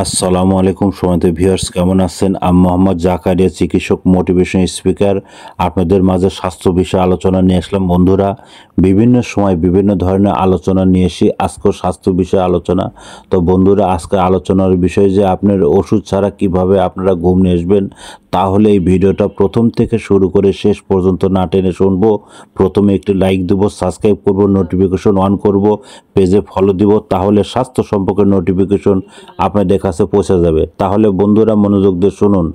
আসসালামু আলাইকুম সম্মানিত ভিউয়ার্স, কেমন আছেন? আমি মোহাম্মদ জাকারিয়া, চিকিৎসক, মোটিভেশন স্পিকার। আপনাদের মাঝে স্বাস্থ্য বিষয়ে আলোচনা নিয়ে আসলাম। বন্ধুরা, বিভিন্ন সময় বিভিন্ন ধরনের আলোচনা নিয়ে এসি, আজকেও স্বাস্থ্য বিষয়ে আলোচনা। তো বন্ধুরা, আজকে আলোচনার বিষয় যে আপনার ওষুধ ছাড়া কিভাবে আপনারা ঘুম নিয়ে আসবেন, তাহলে এই ভিডিওটা প্রথম থেকে শুরু করে শেষ পর্যন্ত না টেনে শুনবো। প্রথমে একটি লাইক দেবো, সাবস্ক্রাইব করব, নোটিফিকেশন অন করব, পেজে ফলো দিব, তাহলে স্বাস্থ্য সম্পর্কে নোটিফিকেশন আপনাদের কাছে পৌঁছে যাবে। তাহলে বন্ধুরা, মনোযোগ দিয়ে শুনুন।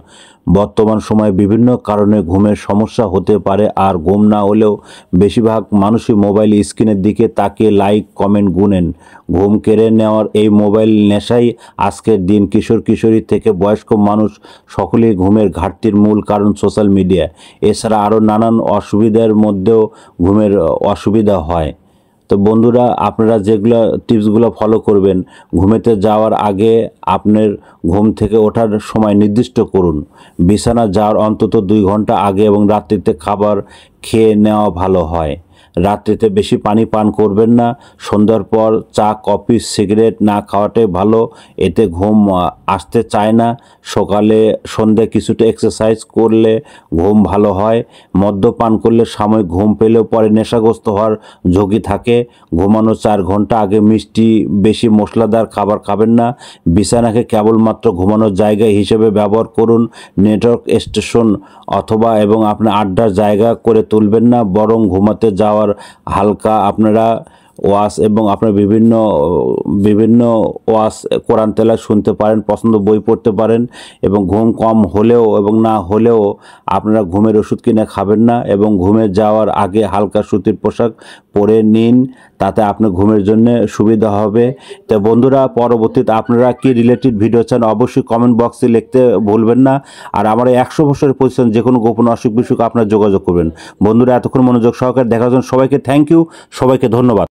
বর্তমান সময়ে বিভিন্ন কারণে ঘুমের সমস্যা হতে পারে, আর ঘুম না হলেও বেশিরভাগ মানুষই মোবাইল স্ক্রিনের দিকে তাকিয়ে লাইক কমেন্ট গুনেন। ঘুম কেড়ে নেওয়ার এই মোবাইল নেশাই আজকের দিন কিশোর কিশোরী থেকে বয়স্ক মানুষ সকলেই ঘুমের ঘাটতির মূল কারণ সোশ্যাল মিডিয়া। এছাড়া আরও নানান অসুবিধার মধ্যেও ঘুমের অসুবিধা হয়। তো বন্ধুরা, আপনারা যেগুলো টিপসগুলো ফলো করবেন, ঘুমেতে যাওয়ার আগে আপনার ঘুম থেকে ওঠার সময় নির্দিষ্ট করুন। বিছানা যাওয়ার অন্তত 2 ঘন্টা আগে এবং রাত্রিতে খাবার খেয়ে নেওয়া ভালো হয়। রাত্রিতে বেশি পানি পান করবেন না। সন্ধ্যার পর চা, কফি, সিগারেট না খাওয়াটাই ভালো, এতে ঘুম আসতে চায় না। সকালে সন্ধ্যায় কিছুটা এক্সারসাইজ করলে ঘুম ভালো হয়। মদ্যপান করলে সাময়িক ঘুম পেলেও পরে নেশাগ্রস্ত হওয়ার ঝুঁকি থাকে। ঘুমানোর 4 ঘন্টা আগে মিষ্টি, বেশি মশলাদার খাবার খাবেন না। বিছানাকে কেবলমাত্র ঘুমানোর জায়গা হিসেবে ব্যবহার করুন। নেটওয়ার্ক স্টেশন অথবা এবং আপনার আড্ডার জায়গা করে তুলবেন না, বরং ঘুমাতে যাওয়ার হালকা আপনারা ওয়াজ এবং আপনার বিভিন্ন ওয়াজ, কোরআন তেলাওয়াত শুনতে পারেন, পছন্দ বই পড়তে পারেন। এবং ঘুম কম হলেও এবং না হলেও আপনারা ঘুমের ওষুধ কিনে খাবেন না, এবং ঘুমে যাওয়ার আগে হালকা সুতির পোশাক পরে নিন, তাতে আপনার ঘুমের জন্য সুবিধা হবে। তো বন্ধুরা, পরবর্তীতে আপনারা কি রিলেটেড ভিডিও চান অবশ্যই কমেন্ট বক্সে লিখতে ভুলবেন না। আর আমার 100 বছরের পজিশন, যে কোনো গোপন অসুখ বিসুখ আপনারা যোগাযোগ করবেন। বন্ধুরা, এতক্ষণ মনোযোগ সহকারে দেখার জন্য সবাইকে থ্যাংক ইউ, সবাইকে ধন্যবাদ।